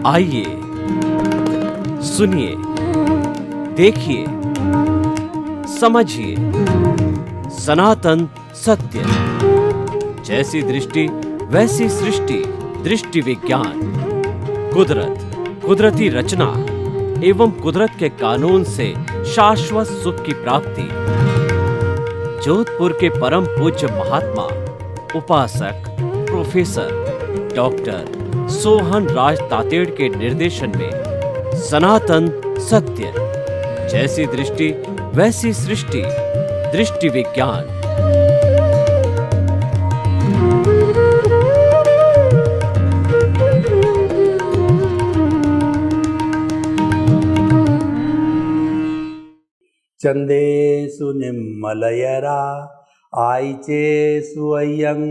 आइए सुनिए, देखिए, समझिए सनातन सत्य। जैसी दृष्टि वैसी सृष्टि, दृष्टि विज्ञान। कुदरत, कुदरती रचना एवं कुदरत के कानून से शाश्वत सुख की प्राप्ति। जोधपुर के परम पूज्य महात्मा उपासक प्रोफेसर डॉक्टर सोहन राज तातेड़ के निर्देशन में सनातन सत्य। जैसी दृष्टि वैसी सृष्टि, दृष्टि विज्ञान। चंदेषु निम्मलयरा आयिचेषु अय्यं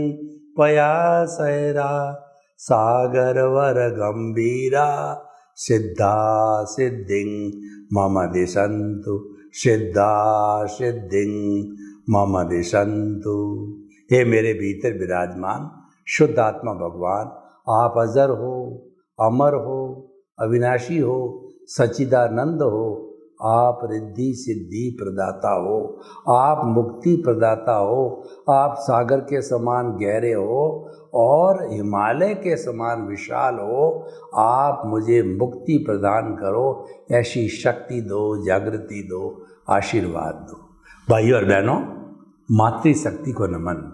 पयासयरा सागरवर गंभीरा सिद्धा सिद्धिं मम दिशन्तु सिद्धा सिद्धिं मम दिशन्तु। हे मेरे भीतर विराजमान शुद्ध आत्मा भगवान, आप अजर हो, अमर हो, अविनाशी हो, सच्चिदानंद हो। आप रिद्धि सिद्धि प्रदाता हो, आप मुक्ति प्रदाता हो, आप सागर के समान गहरे हो और हिमालय के समान विशाल हो। आप मुझे मुक्ति प्रदान करो, ऐसी शक्ति दो, जागृति दो, आशीर्वाद दो। भाइयों और बहनों, मातृशक्ति को नमन।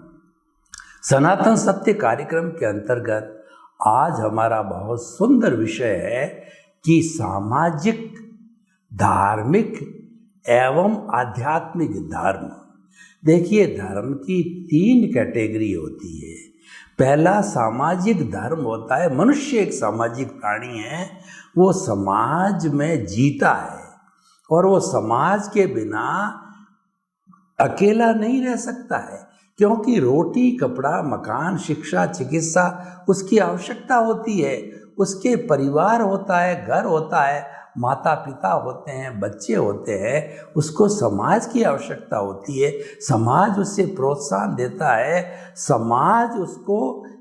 सनातन सत्य कार्यक्रम के अंतर्गत आज हमारा बहुत सुंदर विषय है कि सामाजिक, धार्मिक एवं आध्यात्मिक धर्म। देखिए, धर्म की 3 कैटेगरी होती है। पहला सामाजिक धर्म होता है। मनुष्य एक सामाजिक प्राणी है, वो समाज में जीता है और वो समाज के बिना अकेला नहीं रह सकता है, क्योंकि रोटी, कपड़ा, मकान, शिक्षा, चिकित्सा उसकी आवश्यकता होती है। उसके परिवार होता है, घर होता है, माता पिता होते हैं, बच्चे होते हैं, उसको समाज की आवश्यकता होती है। समाज उससे प्रोत्साहन देता है, समाज उसको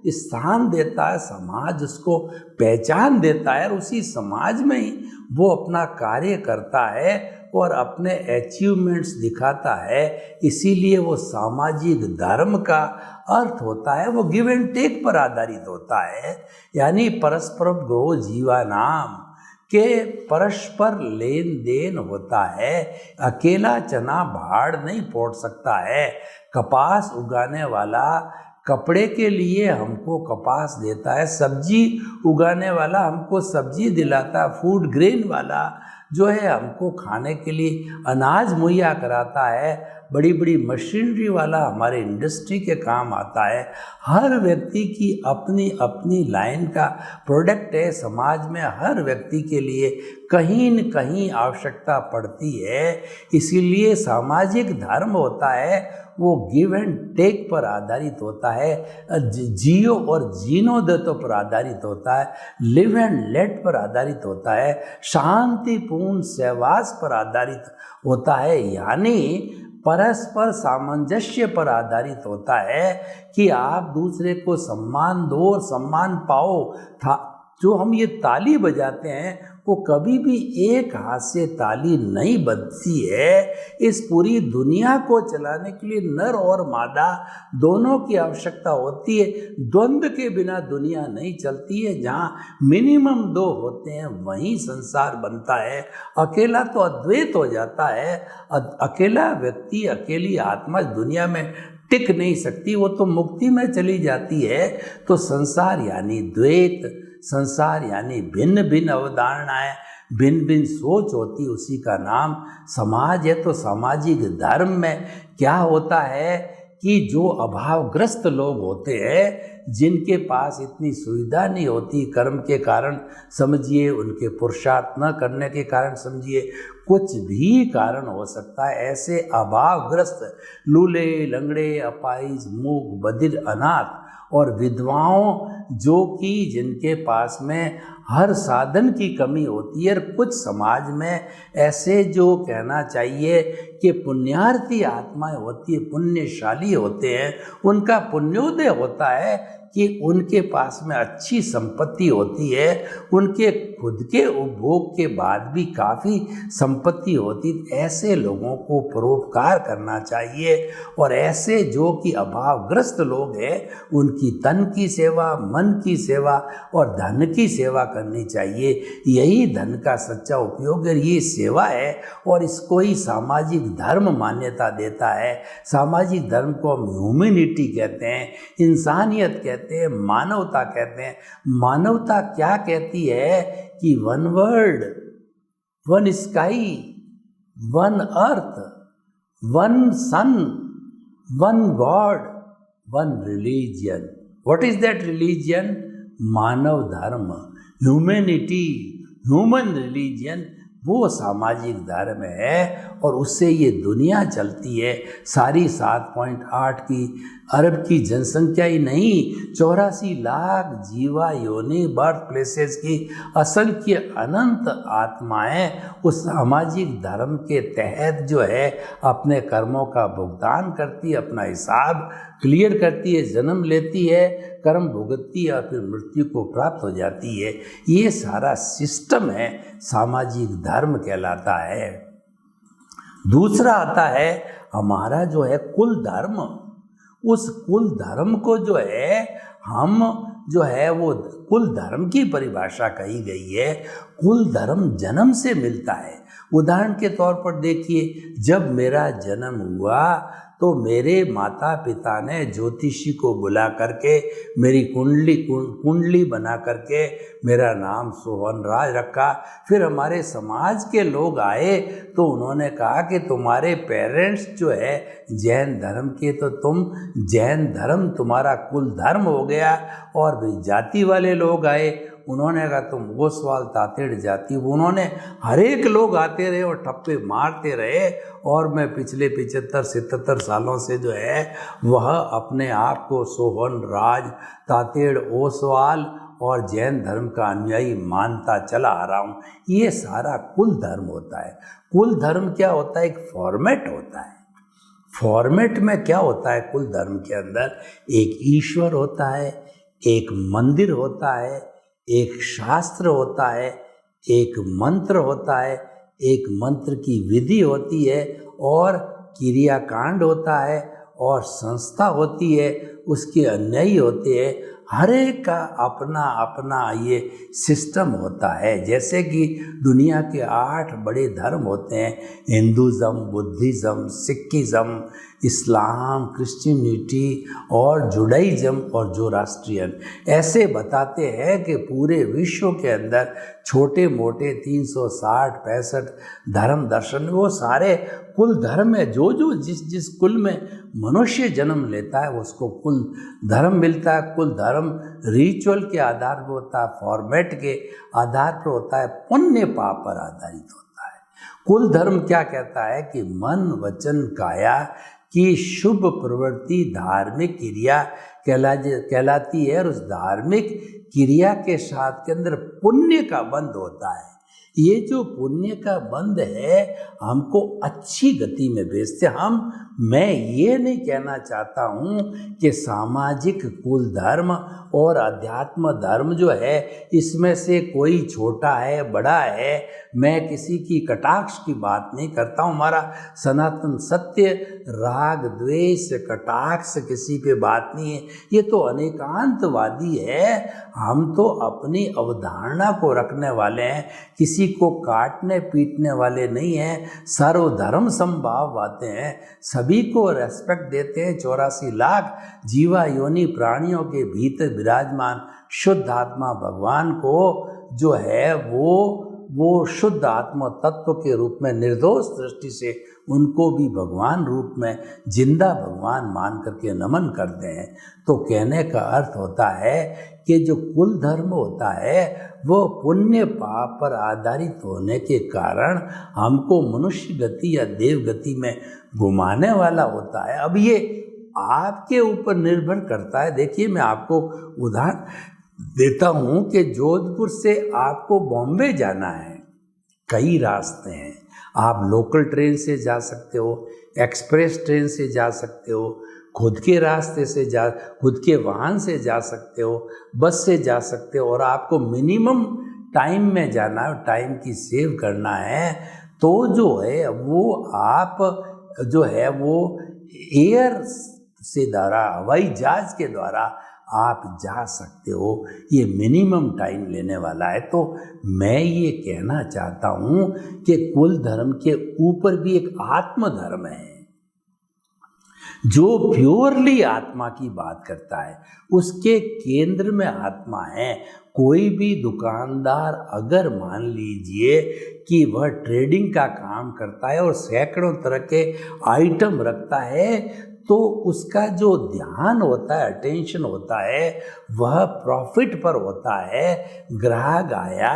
स्थान देता है, समाज उसको पहचान देता है और उसी समाज में ही वो अपना कार्य करता है और अपने अचीवमेंट्स दिखाता है। इसीलिए वो सामाजिक धर्म का अर्थ होता है, वो गिव एंड टेक पर आधारित होता है, यानी परस्पर गो जीवा नाम के परस्पर लेन देन होता है। अकेला चना भाड़ नहीं फोड़ सकता है। कपास उगाने वाला कपड़े के लिए हमको कपास देता है, सब्जी उगाने वाला हमको सब्जी दिलाता है, फूड ग्रेन वाला जो है हमको खाने के लिए अनाज मुहैया कराता है, बड़ी बड़ी मशीनरी वाला हमारे इंडस्ट्री के काम आता है। हर व्यक्ति की अपनी अपनी लाइन का प्रोडक्ट है। समाज में हर व्यक्ति के लिए कहीं न कहीं आवश्यकता पड़ती है। इसीलिए सामाजिक धर्म होता है वो गिव एंड टेक पर आधारित होता है, जियो और जीनो दो तो पर आधारित होता है, लिव एंड लेट पर आधारित होता है, शांतिपूर्ण सहवास पर आधारित होता है, यानी परस्पर सामंजस्य पर आधारित होता है कि आप दूसरे को सम्मान दो और सम्मान पाओ। जो हम ये ताली बजाते हैं वो कभी भी एक हाथ से ताली नहीं बजती है। इस पूरी दुनिया को चलाने के लिए नर और मादा दोनों की आवश्यकता होती है। द्वंद्व के बिना दुनिया नहीं चलती है। जहाँ मिनिमम 2 होते हैं वहीं संसार बनता है। अकेला तो अद्वैत हो जाता है। अकेला व्यक्ति, अकेली आत्मा दुनिया में टिक नहीं सकती, वो तो मुक्ति में चली जाती है। तो संसार यानी द्वैत, संसार यानी भिन्न भिन्न अवधारणाएं, भिन्न भिन्न सोच होती, उसी का नाम समाज है। तो सामाजिक धर्म में क्या होता है कि जो अभावग्रस्त लोग होते हैं, जिनके पास इतनी सुविधा नहीं होती, कर्म के कारण समझिए, उनके पुरुषार्थ न करने के कारण समझिए, कुछ भी कारण हो सकता है, ऐसे अभावग्रस्त लूले, लंगड़े, अपाहिज, मूक, बधिर, अनाथ और विधवाओं, जो कि जिनके पास में हर साधन की कमी होती है। और कुछ समाज में ऐसे जो कहना चाहिए कि पुण्यार्थी आत्माएं होती है, पुण्यशाली होते हैं, उनका पुण्योदय होता है कि उनके पास में अच्छी संपत्ति होती है, उनके खुद के उपभोग के बाद भी काफ़ी संपत्ति होती, ऐसे लोगों को परोपकार करना चाहिए। और ऐसे जो कि अभावग्रस्त लोग हैं उनकी तन की सेवा, मन की सेवा और धन की सेवा करनी चाहिए। यही धन का सच्चा उपयोग है, ये सेवा है और इसको ही सामाजिक धर्म मान्यता देता है। सामाजिक धर्म को हम ह्यूमैनिटी कहते हैं, इंसानियत कहते हैं, मानवता कहते हैं। मानवता क्या कहती है कि one world, one sky, one earth, one sun, one god, one religion. What is that religion? मानव धर्म, ह्यूमैनिटी, ह्यूमन रिलीजन, वो सामाजिक धर्म है और उससे ये दुनिया चलती है। सारी 7.8 अरब की जनसंख्या ही नहीं, 84 लाख जीवा योनि बर्थ प्लेसेस की असंख्य अनंत आत्माएं उस सामाजिक धर्म के तहत जो है अपने कर्मों का भुगतान करती है, अपना हिसाब क्लियर करती है, जन्म लेती है, कर्म भुगतती है और फिर मृत्यु को प्राप्त हो जाती है। ये सारा सिस्टम है, सामाजिक धर्म कहलाता है। दूसरा आता है हमारा जो है कुल धर्म। उस कुल धर्म को जो है हम जो है वो कुल धर्म की परिभाषा कही गई है। कुल धर्म जन्म से मिलता है। उदाहरण के तौर पर देखिए, जब मेरा जन्म हुआ तो मेरे माता पिता ने ज्योतिषी को बुला करके मेरी कुंडली बना करके मेरा नाम सोहन राज रखा। फिर हमारे समाज के लोग आए तो उन्होंने कहा कि तुम्हारे पेरेंट्स जो है जैन धर्म के, तो तुम जैन धर्म तुम्हारा कुल धर्म हो गया। और भी जाति वाले लोग आए, उन्होंने कहा तुम ओसवाल तातेड़ जाति। उन्होंने हर एक लोग आते रहे और ठप्पे मारते रहे और मैं पिछले 75-77 सालों से जो है वह अपने आप को सोहन राज तातेड़ ओसवाल और जैन धर्म का अनुयायी मानता चला आ रहा हूँ। ये सारा कुल धर्म होता है। कुल धर्म क्या होता है? एक फॉर्मेट होता है। फॉर्मेट में क्या होता है? कुल धर्म के अंदर एक ईश्वर होता है, एक मंदिर होता है, एक शास्त्र होता है, एक मंत्र होता है, एक मंत्र की विधि होती है और क्रियाकांड होता है और संस्था होती है, उसके अनुयायी होते हैं। हर एक का अपना अपना ये सिस्टम होता है। जैसे कि दुनिया के 8 बड़े धर्म होते हैं, हिंदुज़म, बुद्धिज़्म, सिखिज़्म, इस्लाम, क्रिश्चियनिटी और जुडाइज़्म और जोरास्ट्रियन। ऐसे बताते हैं कि पूरे विश्व के अंदर छोटे मोटे 360-65 धर्म दर्शन, वो सारे कुल धर्म है। जो जो जिस कुल में मनुष्य जन्म लेता है उसको कुल धर्म मिलता है। कुल धर्म रिचुअल के आधार पर होता है, फॉर्मेट के आधार पर होता है, पुण्य पाप पर आधारित होता है। कुल धर्म क्या कहता है कि मन वचन काया की शुभ प्रवृत्ति धार्मिक क्रिया कहलाती है और उस धार्मिक क्रिया के साथ के अंदर पुण्य का बंध होता है। ये जो पुण्य का बंध है हमको अच्छी गति में भेजते मैं ये नहीं कहना चाहता हूँ कि सामाजिक कुल धर्म और अध्यात्म धर्म जो है इसमें से कोई छोटा है बड़ा है। मैं किसी की कटाक्ष की बात नहीं करता हूँ। हमारा सनातन सत्य राग द्वेष कटाक्ष किसी पे बात नहीं है। ये तो अनेकांतवादी है। हम तो अपनी अवधारणा को रखने वाले हैं, किसी को काटने पीटने वाले नहीं हैं। सर्वधर्म समभाव बातें हैं, सभी को रेस्पेक्ट देते हैं। 84 लाख जीवा योनि प्राणियों के भीतर विराजमान शुद्ध आत्मा भगवान को जो है वो शुद्ध आत्मा तत्व के रूप में निर्दोष दृष्टि से उनको भी भगवान रूप में जिंदा भगवान मान करके नमन करते हैं। तो कहने का अर्थ होता है कि जो कुल धर्म होता है वो पुण्य पाप पर आधारित होने के कारण हमको मनुष्य गति या देव गति में घुमाने वाला होता है। अब ये आपके ऊपर निर्भर करता है। देखिए, मैं आपको उदाहरण देता हूँ कि जोधपुर से आपको बॉम्बे जाना है, कई रास्ते हैं। आप लोकल ट्रेन से जा सकते हो, एक्सप्रेस ट्रेन से जा सकते हो, खुद के रास्ते से जा, खुद के वाहन से जा सकते हो, बस से जा सकते हो, और आपको मिनिमम टाइम में जाना है, टाइम की सेव करना है, तो जो है वो आप जो है वो एयर से द्वारा, हवाई जहाज के द्वारा आप जा सकते हो। ये मिनिमम टाइम लेने वाला है। तो मैं ये कहना चाहता हूँ कि कुल धर्म के ऊपर भी एक आत्म धर्म है जो प्योरली आत्मा की बात करता है, उसके केंद्र में आत्मा है। कोई भी दुकानदार अगर मान लीजिए कि वह ट्रेडिंग का काम करता है और सैकड़ों तरह के आइटम रखता है, तो उसका जो ध्यान होता है, अटेंशन होता है, वह प्रॉफिट पर होता है। ग्राहक आया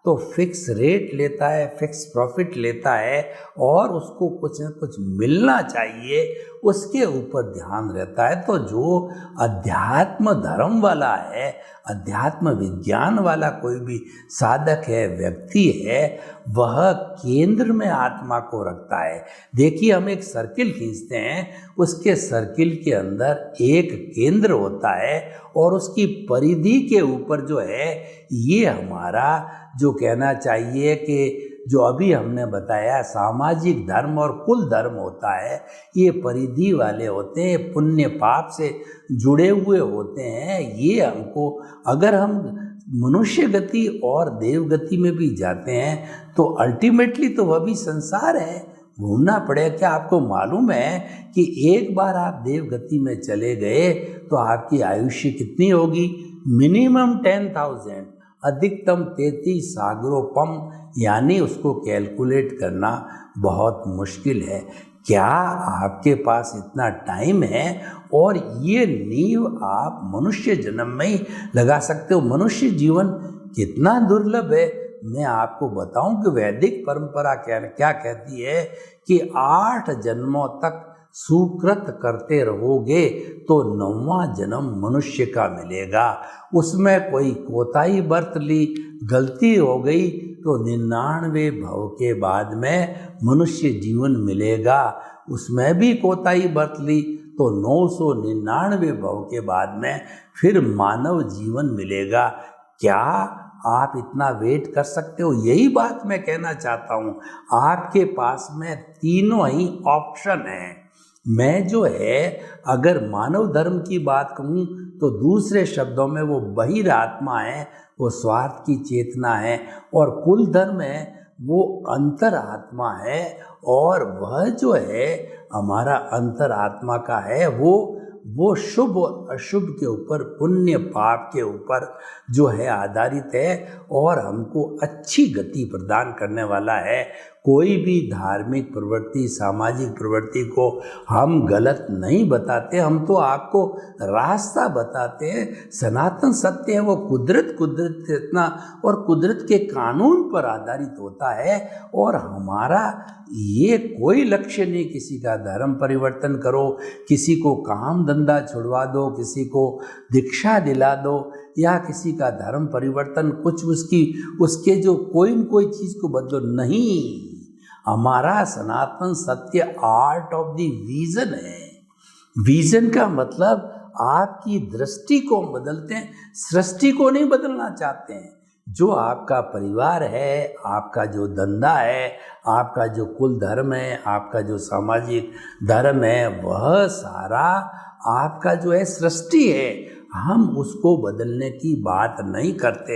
तो फिक्स रेट लेता है, फिक्स प्रॉफिट लेता है, और उसको कुछ न कुछ मिलना चाहिए, उसके ऊपर ध्यान रहता है। तो जो अध्यात्म धर्म वाला है, अध्यात्म विज्ञान वाला कोई भी साधक है, व्यक्ति है, वह केंद्र में आत्मा को रखता है। देखिए, हम एक सर्किल खींचते हैं, उसके सर्किल के अंदर एक केंद्र होता है, और उसकी परिधि के ऊपर जो है, ये हमारा जो कहना चाहिए कि जो अभी हमने बताया सामाजिक धर्म और कुल धर्म होता है, ये परिधि वाले होते हैं, पुण्य पाप से जुड़े हुए होते हैं। ये हमको, अगर हम मनुष्य गति और देव गति में भी जाते हैं तो अल्टीमेटली तो वह भी संसार है, घूमना पड़ेगा। क्या आपको मालूम है कि एक बार आप देव गति में चले गए तो आपकी आयुष्य कितनी होगी? मिनिमम 10,000, अधिकतम 33 सागरोपम, यानी उसको कैलकुलेट करना बहुत मुश्किल है। क्या आपके पास इतना टाइम है? और ये नींव आप मनुष्य जन्म में ही लगा सकते हो। मनुष्य जीवन कितना दुर्लभ है। मैं आपको बताऊं कि वैदिक परंपरा क्या कहती है कि 8 जन्मों तक सुकृत करते रहोगे तो 9वां जन्म मनुष्य का मिलेगा। उसमें कोई कोताही बरत ली, गलती हो गई, तो 99 भव के बाद में मनुष्य जीवन मिलेगा। उसमें भी कोताही बरत ली तो 999 भव के बाद में फिर मानव जीवन मिलेगा। क्या आप इतना वेट कर सकते हो? यही बात मैं कहना चाहता हूँ। आपके पास में तीनों ही ऑप्शन हैं। मैं जो है, अगर मानव धर्म की बात कहूँ तो दूसरे शब्दों में वो बहिर आत्मा है, वो स्वार्थ की चेतना है, और कुल धर्म है वो अंतर आत्मा है, और वह जो है हमारा अंतर आत्मा का है, वो शुभ और अशुभ के ऊपर, पुण्य पाप के ऊपर जो है आधारित है, और हमको अच्छी गति प्रदान करने वाला है। कोई भी धार्मिक प्रवृत्ति, सामाजिक प्रवृत्ति को हम गलत नहीं बताते, हम तो आपको रास्ता बताते हैं। सनातन सत्य है वो कुदरत चेतना और कुदरत के कानून पर आधारित होता है, और हमारा ये कोई लक्ष्य नहीं किसी का धर्म परिवर्तन करो, किसी को काम धंधा छुड़वा दो, किसी को दीक्षा दिला दो, या किसी का धर्म परिवर्तन, कुछ उसके जो कोई न कोई चीज़ को बदलो नहीं। हमारा सनातन सत्य आर्ट ऑफ द विजन है। विजन का मतलब आपकी दृष्टि को बदलते हैं, सृष्टि को नहीं बदलना चाहते हैं। जो आपका परिवार है, आपका जो धंधा है, आपका जो कुल धर्म है, आपका जो सामाजिक धर्म है, वह सारा आपका जो है सृष्टि है। हम उसको बदलने की बात नहीं करते,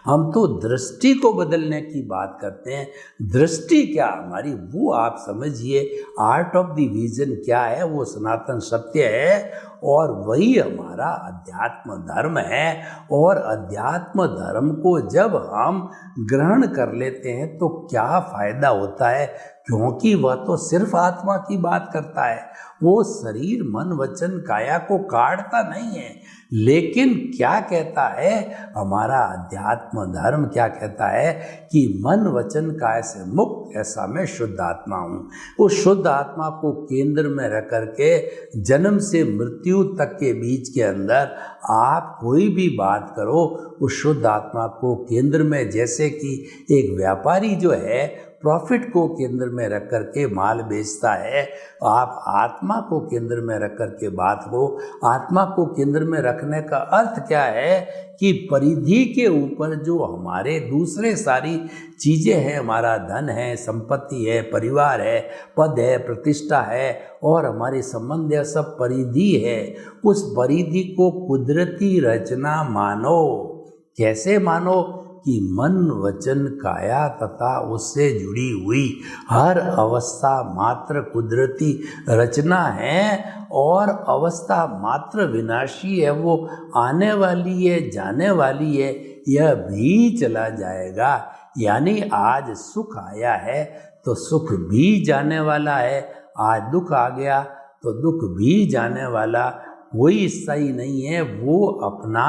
हम तो दृष्टि को बदलने की बात करते हैं। दृष्टि क्या हमारी, वो आप समझिए। आर्ट ऑफ द विजन क्या है? वो सनातन सत्य है, और वही हमारा अध्यात्म धर्म है। और अध्यात्म धर्म को जब हम ग्रहण कर लेते हैं तो क्या फ़ायदा होता है? क्योंकि वह तो सिर्फ आत्मा की बात करता है, वो शरीर मन वचन काया को काटता नहीं है। लेकिन क्या कहता है हमारा अध्यात्म धर्म? क्या कहता है कि मन वचन काय से मुक्त ऐसा मैं शुद्ध आत्मा हूँ। उस शुद्ध आत्मा को केंद्र में रख करके जन्म से मृत्यु तक के बीच के अंदर आप कोई भी बात करो, उस शुद्ध आत्मा को केंद्र में, जैसे कि एक व्यापारी जो है प्रॉफिट को केंद्र में रख करके माल बेचता है। आप आत्मा को केंद्र में रख करके बात हो। आत्मा को केंद्र में रखने का अर्थ क्या है कि परिधि के ऊपर जो हमारे दूसरे सारी चीज़ें हैं, हमारा धन है, संपत्ति है, परिवार है, पद है, प्रतिष्ठा है और हमारे संबंध है, सब परिधि है। उस परिधि को कुदरती रचना मानो। कैसे मानो कि मन वचन काया तथा उससे जुड़ी हुई हर अवस्था मात्र कुदरती रचना है और अवस्था मात्र विनाशी है, वो आने वाली है, जाने वाली है, यह भी चला जाएगा। यानी आज सुख आया है तो सुख भी जाने वाला है, आज दुख आ गया तो दुख भी जाने वाला, कोई स्थायी नहीं है। वो अपना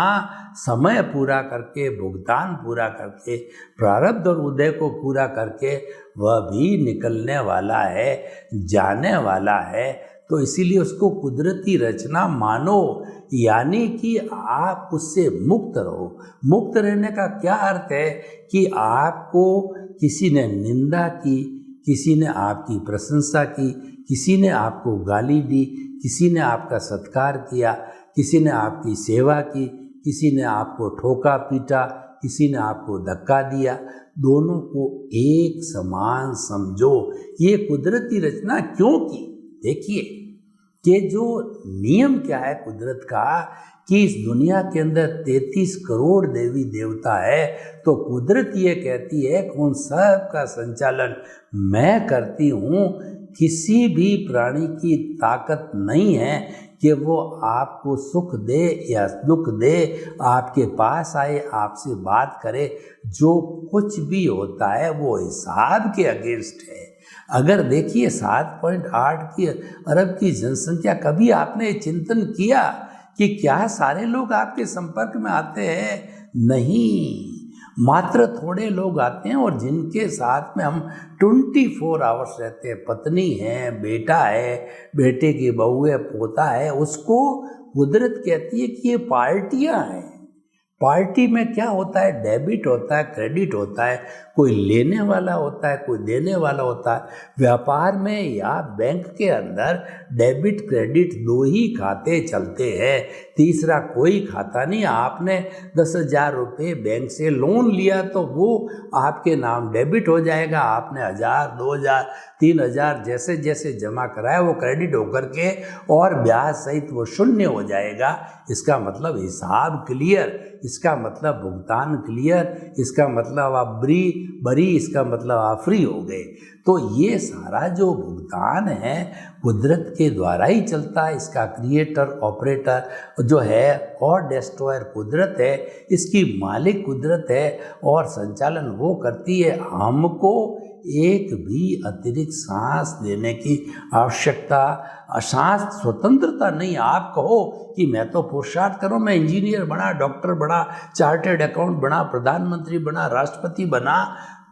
समय पूरा करके, भुगतान पूरा करके, प्रारब्ध और उदय को पूरा करके वह भी निकलने वाला है, जाने वाला है। तो इसीलिए उसको कुदरती रचना मानो, यानी कि आप उससे मुक्त रहो। मुक्त रहने का क्या अर्थ है कि आपको किसी ने निंदा की, किसी ने आपकी प्रशंसा की, किसी ने आपको गाली दी, किसी ने आपका सत्कार किया, किसी ने आपकी सेवा की, किसी ने आपको ठोका पीटा, किसी ने आपको धक्का दिया, दोनों को एक समान समझो। ये कुदरती रचना क्यों की? देखिए कि जो नियम क्या है कुदरत का कि इस दुनिया के अंदर 33 करोड़ देवी देवता है, तो कुदरत ये कहती है कि उन सब का संचालन मैं करती हूँ। किसी भी प्राणी की ताकत नहीं है कि वो आपको सुख दे या दुख दे, आपके पास आए, आपसे बात करे। जो कुछ भी होता है वो हिसाब के अगेंस्ट है। अगर देखिए 7.8 अरब की जनसंख्या, कभी आपने चिंतन किया कि क्या सारे लोग आपके संपर्क में आते हैं? नहीं, मात्र थोड़े लोग आते हैं और जिनके साथ में हम 24 आवर्स रहते हैं। पत्नी है, बेटा है, बेटे की बहू है, पोता है, उसको कुदरत कहती है कि ये पार्टियां हैं। पार्टी में क्या होता है? डेबिट होता है, क्रेडिट होता है, कोई लेने वाला होता है, कोई देने वाला होता है। व्यापार में या बैंक के अंदर डेबिट क्रेडिट दो ही खाते चलते हैं, तीसरा कोई खाता नहीं। आपने 10,000 रुपये बैंक से लोन लिया तो वो आपके नाम डेबिट हो जाएगा। आपने 1,000, 2,000, 3,000 जैसे जैसे जमा कराया वो क्रेडिट होकर के और ब्याज सहित वो शून्य हो जाएगा। इसका मतलब हिसाब क्लियर, इसका मतलब भुगतान क्लियर, इसका मतलब आप बरी, इसका मतलब आप फ्री हो गए। तो ये सारा जो भुगतान है कुदरत के द्वारा ही चलता है। इसका क्रिएटर ऑपरेटर जो है और डिस्ट्रॉयर कुदरत है, इसकी मालिक कुदरत है और संचालन वो करती है। हमको एक भी अतिरिक्त सांस देने की आवश्यकता, सांस स्वतंत्रता नहीं। आप कहो कि मैं तो पुरुषार्थ करूँ, मैं इंजीनियर बना, डॉक्टर बना, चार्टर्ड अकाउंट बना, प्रधानमंत्री बना, राष्ट्रपति बना,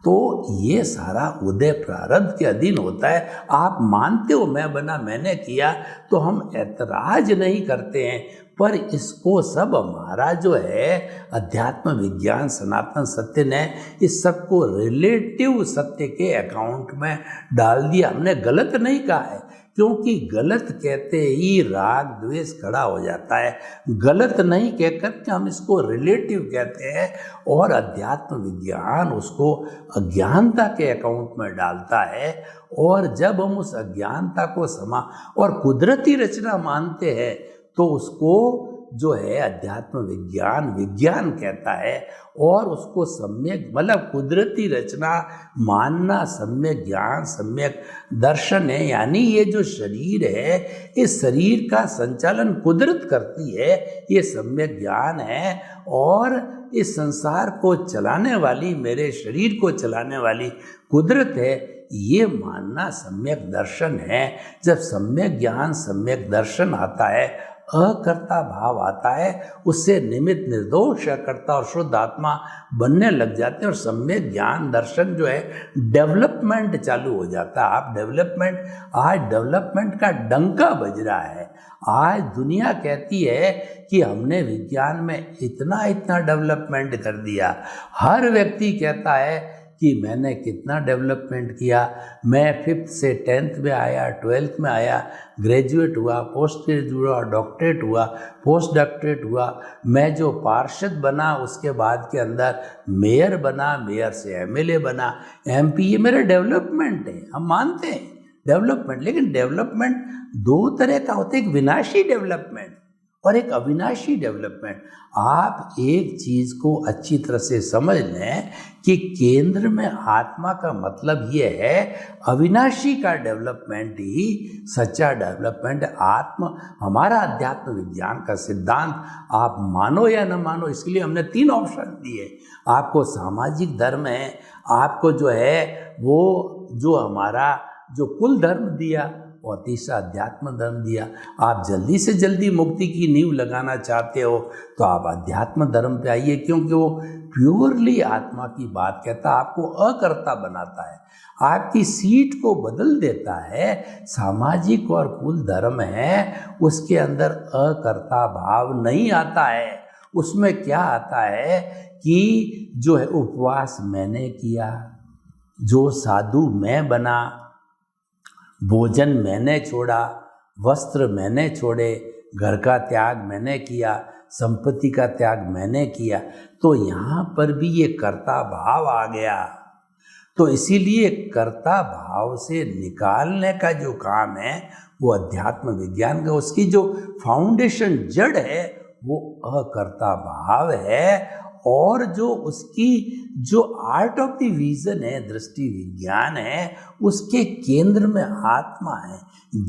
तो ये सारा उदय प्रारब्ध के अधीन होता है। आप मानते हो मैं बना, मैंने किया, तो हम ऐतराज नहीं करते हैं। पर इसको सब हमारा जो है अध्यात्म विज्ञान सनातन सत्य ने इस सब को रिलेटिव सत्य के अकाउंट में डाल दिया। हमने गलत नहीं कहा है, क्योंकि गलत कहते ही राग द्वेष खड़ा हो जाता है। गलत नहीं कहकर के हम इसको रिलेटिव कहते हैं और अध्यात्म विज्ञान उसको अज्ञानता के अकाउंट में डालता है। और जब हम उस अज्ञानता को और कुदरती रचना मानते हैं तो उसको जो है अध्यात्म विज्ञान कहता है। और उसको सम्यक मतलब कुदरती रचना मानना सम्यक ज्ञान, सम्यक दर्शन है। यानी ये जो शरीर है, इस शरीर का संचालन कुदरत करती है, ये सम्यक ज्ञान है। और इस संसार को चलाने वाली, मेरे शरीर को चलाने वाली कुदरत है, ये मानना सम्यक दर्शन है। जब सम्यक ज्ञान, सम्यक दर्शन आता है, अकर्ता भाव आता है, उससे निमित्त निर्दोष अकर्ता और शुद्ध आत्मा बनने लग जाते हैं और सम्यक ज्ञान दर्शन जो है डेवलपमेंट चालू हो जाता है। आप डेवलपमेंट, आज डेवलपमेंट का डंका बज रहा है। आज दुनिया कहती है कि हमने विज्ञान में इतना डेवलपमेंट कर दिया। हर व्यक्ति कहता है कि मैंने कितना डेवलपमेंट किया। मैं 5th से 10th में आया, 12th में आया, ग्रेजुएट हुआ, पोस्ट ग्रेजुएट हुआ, डॉक्टरेट हुआ, पोस्ट डॉक्टरेट हुआ। मैं जो पार्षद बना उसके बाद के अंदर मेयर बना, मेयर से एमएलए बना, एमपी। ये मेरा डेवलपमेंट है, हम मानते हैं डेवलपमेंट। लेकिन डेवलपमेंट दो तरह का होता है, एक विनाशी डेवलपमेंट और एक अविनाशी डेवलपमेंट। आप एक चीज़ को अच्छी तरह से समझ लें कि केंद्र में आत्मा का मतलब ये है, अविनाशी का डेवलपमेंट ही सच्चा डेवलपमेंट। आत्मा हमारा अध्यात्म विज्ञान का सिद्धांत, आप मानो या न मानो, इसलिए हमने 3 ऑप्शन दिए। आपको सामाजिक धर्म है, आपको जो है वो जो हमारा जो कुल धर्म दिया, और तीसरा अध्यात्म धर्म दिया। आप जल्दी से जल्दी मुक्ति की नींव लगाना चाहते हो तो आप अध्यात्म धर्म पे आइए, क्योंकि वो प्योरली आत्मा की बात कहता है, आपको अकर्ता बनाता है, आपकी सीट को बदल देता है। सामाजिक और कुल धर्म है, उसके अंदर अकर्ता भाव नहीं आता है। उसमें क्या आता है कि जो है उपवास मैंने किया, जो साधु मैं बना, भोजन मैंने छोड़ा, वस्त्र मैंने छोड़े, घर का त्याग मैंने किया, संपत्ति का त्याग मैंने किया। तो यहाँ पर भी ये कर्ता भाव आ गया। तो इसीलिए कर्ता भाव से निकालने का जो काम है वो अध्यात्म विज्ञान का, उसकी जो फाउंडेशन जड़ है वो अकर्ता भाव है। और जो उसकी जो आर्ट ऑफ द विजन है, दृष्टि विज्ञान है, उसके केंद्र में आत्मा है।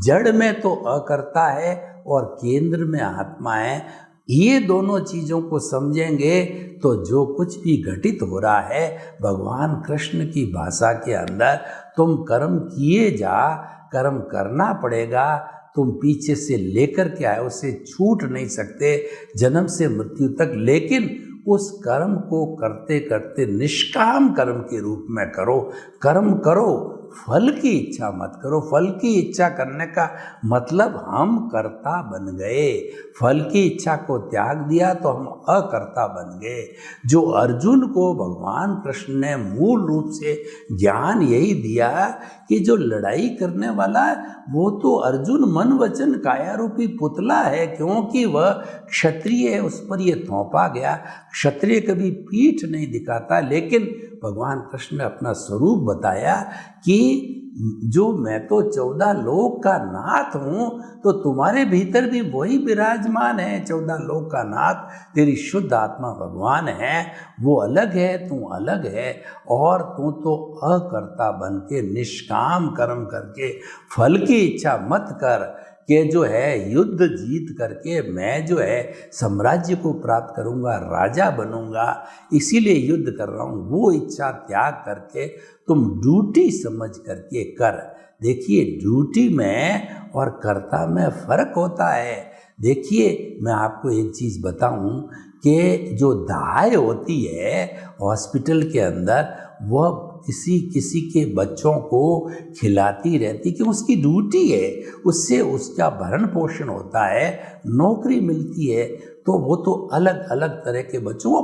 जड़ में तो अकर्ता है और केंद्र में आत्मा है। ये दोनों चीज़ों को समझेंगे तो जो कुछ भी घटित हो रहा है भगवान कृष्ण की भाषा के अंदर, तुम कर्म किए जा, कर्म करना पड़ेगा। तुम पीछे से लेकर के आए, उससे छूट नहीं सकते जन्म से मृत्यु तक। लेकिन उस कर्म को करते करते निष्काम कर्म के रूप में करो। कर्म करो, फल की इच्छा मत करो। फल की इच्छा करने का मतलब हम कर्ता बन गए। फल की इच्छा को त्याग दिया तो हम अकर्ता बन गए। जो अर्जुन को भगवान कृष्ण ने मूल रूप से ज्ञान यही दिया कि जो लड़ाई करने वाला है वो तो अर्जुन मन वचन काया रूपी पुतला है, क्योंकि वह क्षत्रिय है, उस पर यह थोपा गया। क्षत्रिय कभी पीठ नहीं दिखाता, लेकिन भगवान कृष्ण ने अपना स्वरूप बताया कि जो मैं तो 14 लोक का नाथ हूँ, तो तुम्हारे भीतर भी वही विराजमान है। 14 लोक का नाथ तेरी शुद्ध आत्मा भगवान है, वो अलग है, तू अलग है। और तू तो अकर्ता बन के निष्काम कर्म करके फल की इच्छा मत कर कि जो है युद्ध जीत करके मैं जो है साम्राज्य को प्राप्त करूंगा, राजा बनूंगा, इसीलिए युद्ध कर रहा हूँ। वो इच्छा त्याग करके तुम ड्यूटी समझ करके कर। देखिए, ड्यूटी में और कर्ता में फर्क होता है। देखिए, मैं आपको एक चीज़ बताऊं कि जो दाई होती है हॉस्पिटल के अंदर, वह किसी के बच्चों को खिलाती रहती कि उसकी ड्यूटी है, उससे उसका भरण पोषण होता है, नौकरी मिलती है। तो वो तो अलग अलग तरह के बच्चों को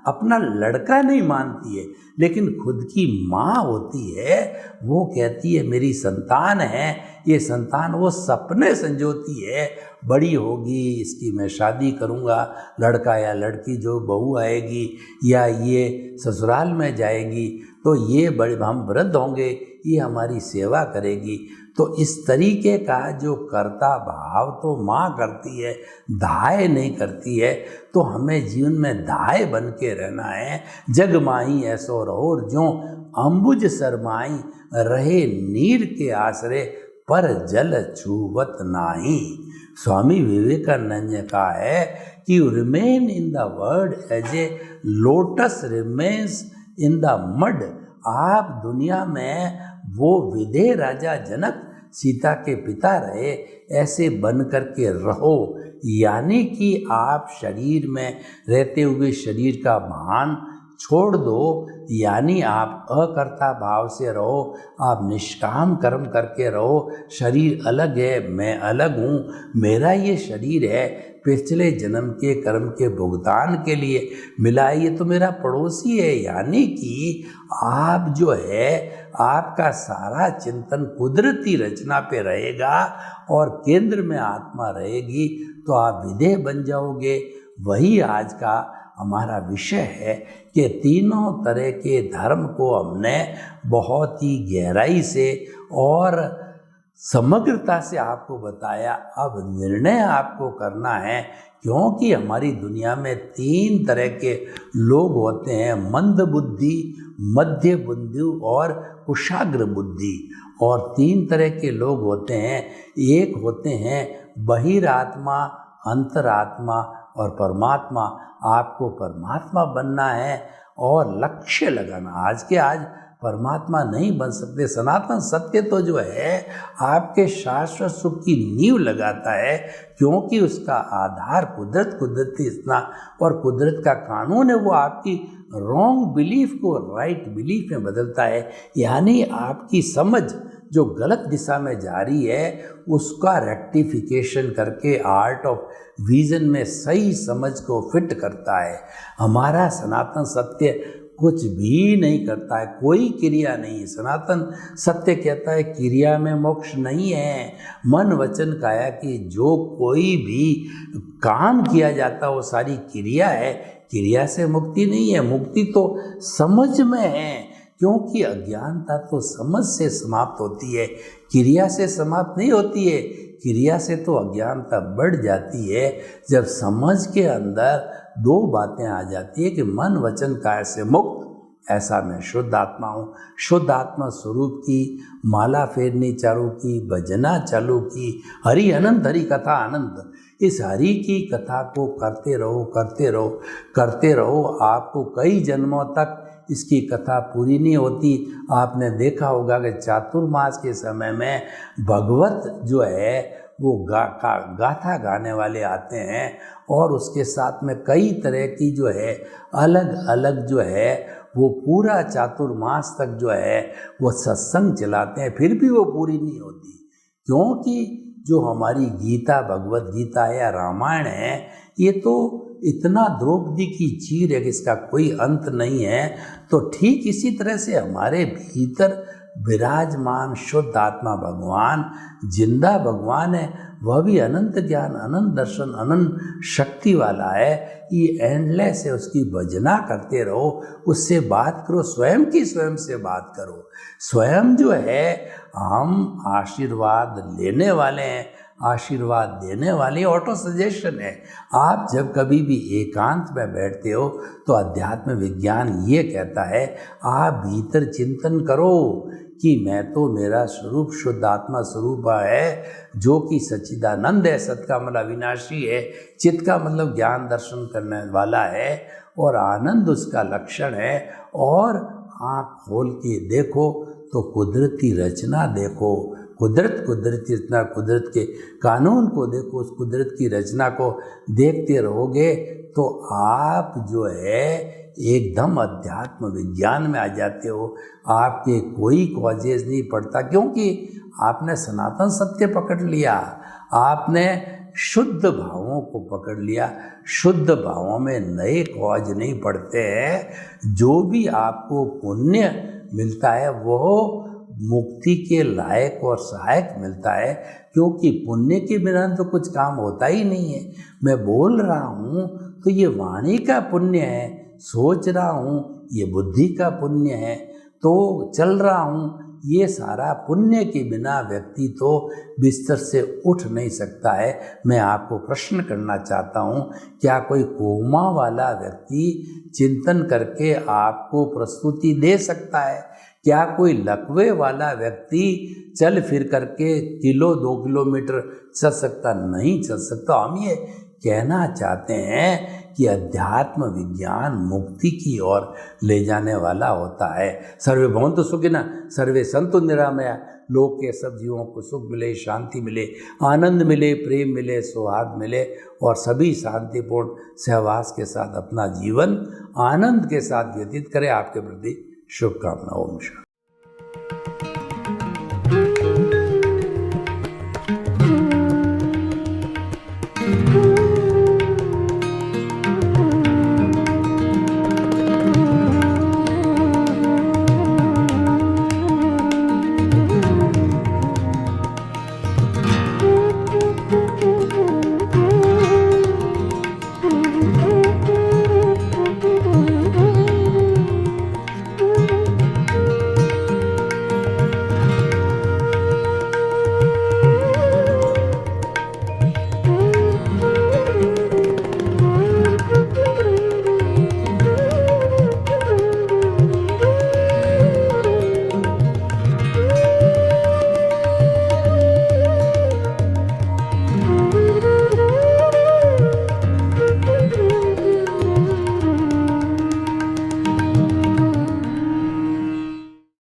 अपना लड़का नहीं मानती है, लेकिन खुद की माँ होती है, वो कहती है मेरी संतान है। ये संतान वो सपने संजोती है, बड़ी होगी, इसकी मैं शादी करूँगा, लड़का या लड़की जो बहू आएगी या ये ससुराल में जाएगी तो ये बड़े हम वृद्ध होंगे, ये हमारी सेवा करेगी। तो इस तरीके का जो कर्ता भाव तो माँ करती है, दाय नहीं करती है। तो हमें जीवन में दाय बन के रहना है। जग माही ऐसो रहो जो अंबुज शरमाई, रहे नीर के आसरे पर जल छूवत नाही। स्वामी विवेकानंद ने कहा है कि remain in the world as a lotus remains in the mud. आप दुनिया में वो विदेह राजा जनक सीता के पिता रहे, ऐसे बन करके रहो। यानी कि आप शरीर में रहते हुए शरीर का भान छोड़ दो, यानी आप अकर्ता भाव से रहो, आप निष्काम कर्म करके रहो। शरीर अलग है, मैं अलग हूँ, मेरा ये शरीर है, पिछले जन्म के कर्म के भुगतान के लिए मिला है, ये तो मेरा पड़ोसी है। यानी कि आप जो है, आपका सारा चिंतन कुदरती रचना पे रहेगा और केंद्र में आत्मा रहेगी, तो आप विदेह बन जाओगे। वही आज का हमारा विषय है कि तीनों तरह के धर्म को हमने बहुत ही गहराई से और समग्रता से आपको बताया। अब निर्णय आपको करना है, क्योंकि हमारी दुनिया में 3 तरह के लोग होते हैं, मंद बुद्धि, मध्य बुद्धि और कुशाग्र बुद्धि। और 3 तरह के लोग होते हैं, एक होते हैं बहिरात्मा, अंतरात्मा और परमात्मा। आपको परमात्मा बनना है और लक्ष्य लगाना। आज के आज परमात्मा नहीं बन सकते। सनातन सत्य तो जो है आपके शाश्वत सुख की नींव लगाता है, क्योंकि उसका आधार कुदरत, कुदरती इतना और कुदरत का कानून है, वो आपकी रॉन्ग बिलीफ को राइट बिलीफ में बदलता है। यानी आपकी समझ जो गलत दिशा में जा रही है, उसका रेक्टिफिकेशन करके आर्ट ऑफ विजन में सही समझ को फिट करता है। हमारा सनातन सत्य कुछ भी नहीं करता है, कोई क्रिया नहीं है। सनातन सत्य कहता है क्रिया में मोक्ष नहीं है। मन वचन काया की जो कोई भी काम किया जाता है वो सारी क्रिया है, क्रिया से मुक्ति नहीं है। मुक्ति तो समझ में है, क्योंकि अज्ञानता तो समझ से समाप्त होती है, क्रिया से समाप्त नहीं होती है। क्रिया से तो अज्ञानता बढ़ जाती है। जब समझ के अंदर 2 बातें आ जाती है कि मन वचन काया से मुक्त, ऐसा मैं शुद्ध आत्मा हूँ। शुद्ध आत्मा स्वरूप की माला फेरनी चालू की, भजना चालू की, हरि अनंत, हरि कथा अनंत। इस हरि की कथा को करते रहो, करते रहो, करते रहो। आपको कई जन्मों तक इसकी कथा पूरी नहीं होती। आपने देखा होगा कि चातुर्मास के समय में भगवत जो है वो गाथा गाने वाले आते हैं और उसके साथ में कई तरह की जो है अलग अलग जो है वो पूरा चातुर्मास तक जो है वो सत्संग चलाते हैं, फिर भी वो पूरी नहीं होती। क्योंकि जो हमारी गीता, भगवत गीता या रामायण है, ये तो इतना द्रौपदी की चीर है कि इसका कोई अंत नहीं है। तो ठीक इसी तरह से हमारे भीतर विराजमान शुद्ध आत्मा भगवान, जिंदा भगवान है, वह भी अनंत ज्ञान, अनंत दर्शन, अनंत शक्ति वाला है। ये एंडलेस है, उसकी भजना करते रहो, उससे बात करो, स्वयं की स्वयं से बात करो। स्वयं जो है हम आशीर्वाद लेने वाले हैं, आशीर्वाद देने वाली ऑटो सजेशन है। आप जब कभी भी एकांत में बैठते हो तो अध्यात्म विज्ञान ये कहता है, आप भीतर चिंतन करो कि मैं तो, मेरा स्वरूप शुद्ध आत्मा स्वरूप है, जो कि सच्चिदानंद है। सत का मतलब अविनाशी है, चित्त का मतलब ज्ञान दर्शन करने वाला है, और आनंद उसका लक्षण है। और आँख खोल के देखो तो कुदरती रचना देखो, कुदरती रचना, कुदरत के कानून को देखो। उस कुदरत की रचना को देखते रहोगे तो आप जो है एकदम अध्यात्म विज्ञान में आ जाते हो। आपके कोई कॉजेज नहीं पड़ता, क्योंकि आपने सनातन सत्य पकड़ लिया, आपने शुद्ध भावों को पकड़ लिया। शुद्ध भावों में नए कॉज नहीं पड़ते हैं। जो भी आपको पुण्य मिलता है वो मुक्ति के लायक और सहायक मिलता है, क्योंकि पुण्य के बिना तो कुछ काम होता ही नहीं है। मैं बोल रहा हूँ तो ये वाणी का पुण्य है, सोच रहा हूँ ये बुद्धि का पुण्य है, तो चल रहा हूँ, ये सारा पुण्य के बिना व्यक्ति तो बिस्तर से उठ नहीं सकता है। मैं आपको प्रश्न करना चाहता हूँ, क्या कोई कोमा वाला व्यक्ति चिंतन करके आपको प्रस्तुति दे सकता है? क्या कोई लकवे वाला व्यक्ति चल फिर करके 1-2 किलोमीटर चल सकता? नहीं चल सकता। हम ये कहना चाहते हैं कि अध्यात्म विज्ञान मुक्ति की ओर ले जाने वाला होता है। सर्वे भवन्तु सुखिनः, सर्वे सन्तु निरामया। लोक के सब जीवों को सुख मिले, शांति मिले, आनंद मिले, प्रेम मिले, सौहार्द मिले और सभी शांतिपूर्ण सहवास के साथ अपना जीवन आनंद के साथ व्यतीत करें। आपके प्रति शुभकामनाएं। ओम शांति।